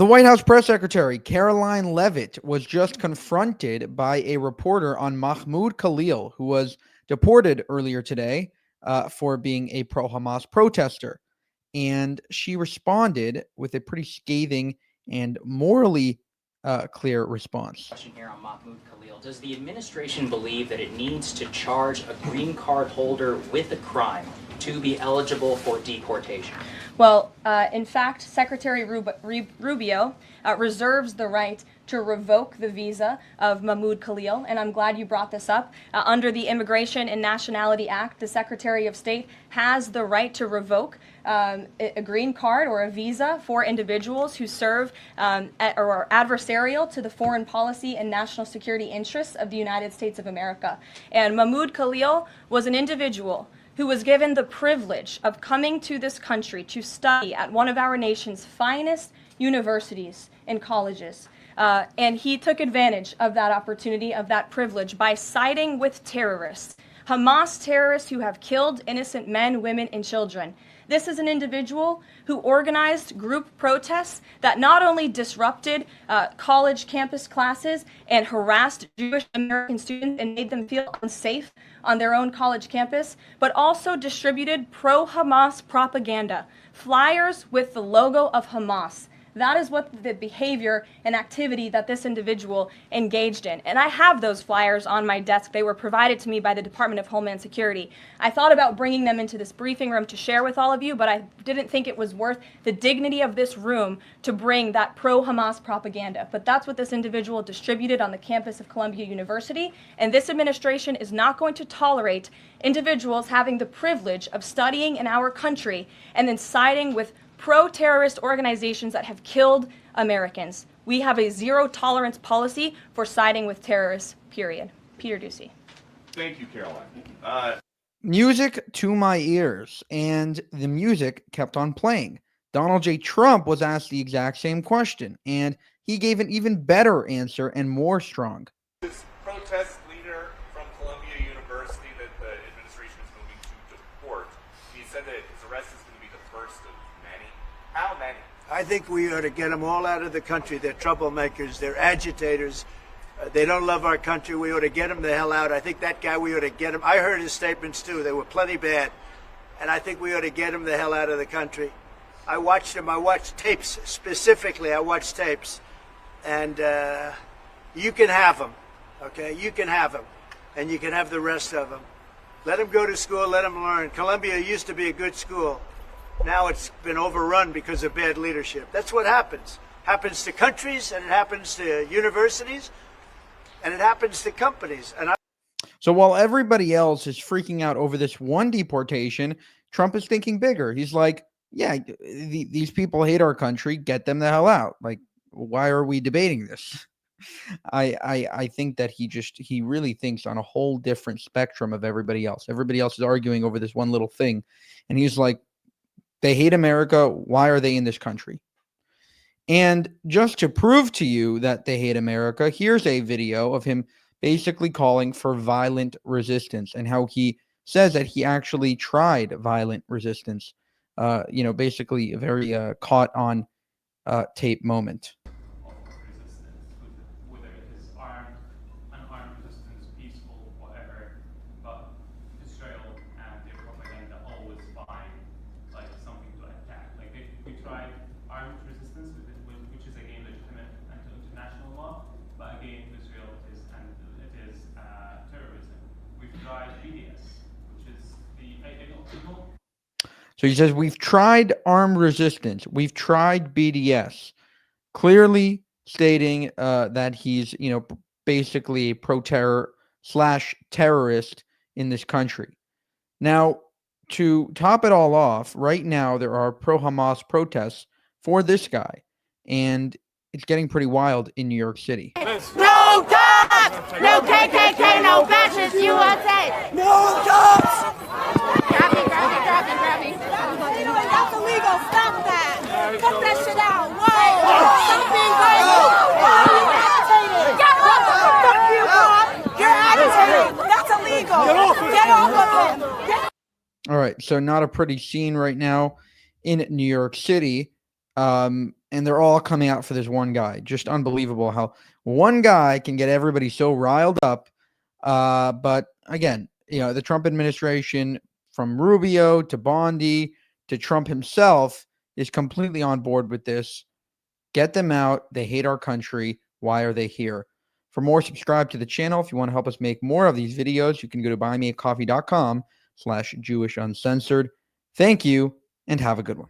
The White House press secretary, Karoline Leavitt, was just confronted by a reporter on Mahmoud Khalil, who was deported earlier today for being a pro-Hamas protester. And she responded with a pretty scathing and morally clear response. Question here on Mahmoud Khalil. Does the administration believe that it needs to charge a green card holder with a crime to be eligible for deportation? Well, in fact, Secretary Rubio reserves the right to revoke the visa of Mahmoud Khalil, and I'm glad you brought this up. Under the Immigration and Nationality Act, the Secretary of State has the right to revoke a green card or a visa for individuals who serve or are adversarial to the foreign policy and national security interests of the United States of America. And Mahmoud Khalil was an individual who was given the privilege of coming to this country to study at one of our nation's finest universities and colleges. And he took advantage of that opportunity, of that privilege, by siding with terrorists, Hamas terrorists who have killed innocent men, women, and children. This is an individual who organized group protests that not only disrupted college campus classes and harassed Jewish American students and made them feel unsafe on their own college campus, but also distributed pro-Hamas propaganda, flyers with the logo of Hamas. That is what the behavior and activity that this individual engaged in. And I have those flyers on my desk. They were provided to me by the Department of Homeland Security. I thought about bringing them into this briefing room to share with all of you, but I didn't think it was worth the dignity of this room to bring that pro-Hamas propaganda. But that's what this individual distributed on the campus of Columbia University. And this administration is not going to tolerate individuals having the privilege of studying in our country and then siding with pro-terrorist organizations that have killed Americans. We have a zero-tolerance policy for siding with terrorists, period. Peter Ducey. Thank you, Caroline. Music to my ears, and the music kept on playing. Donald J. Trump was asked the exact same question, and he gave an even better answer and more strong. This protest leader from Columbia University that the administration is moving to deport, he said that his arrest is going to be the first of many. How many? I think we ought to get them all out of the country. They're troublemakers. They're agitators. They don't love our country. We ought to get them the hell out. I think that guy, we ought to get him. I heard his statements, too. They were plenty bad. And I think we ought to get him the hell out of the country. I watched him. I watched tapes specifically. I watched tapes. And you can have them, okay? You can have them. And you can have the rest of them. Let them go to school. Let them learn. Columbia used to be a good school. Now it's been overrun because of bad leadership. That's what happens. Happens to countries, and it happens to universities, and it happens to companies. So while everybody else is freaking out over this one deportation, Trump is thinking bigger. He's like, yeah, these people hate our country. Get them the hell out. Like, why are we debating this? I think that he really thinks on a whole different spectrum of everybody else. Everybody else is arguing over this one little thing. And he's like, they hate America. Why are they in this country? And just to prove to you that they hate America, here's a video of him basically calling for violent resistance and how he says that he actually tried violent resistance. Basically a very caught on tape moment. Whether it is armed, unarmed resistance, peaceful, whatever, but Israel and their propaganda always find like something to attack. Like we tried armed resistance, which is again legitimate under international law, but again Israel it is terrorism. We've tried BDS, which is people. So he says we've tried armed resistance, we've tried BDS, clearly stating that he's basically a pro-terror / terrorist in this country. Now, to top it all off, right now there are pro-Hamas protests for this guy, and it's getting pretty wild in New York City. No cops! No KKK, no fascist USA! No cops! Grab me. That's illegal. Stop that. Cut that shit out. Whoa! Stop being violent. Fuck you, Bob. You're agitating. That's illegal. Get off of him. All right, so not a pretty scene right now in New York City. and they're all coming out for this one guy. Just unbelievable how one guy can get everybody so riled up. But again, the Trump administration, from Rubio to Bondi to Trump himself, is completely on board with this. Get them out. They hate our country. Why are they here? For more, subscribe to the channel. If you want to help us make more of these videos, you can go to buymeacoffee.com/JewishUncensored. Thank you, and have a good one.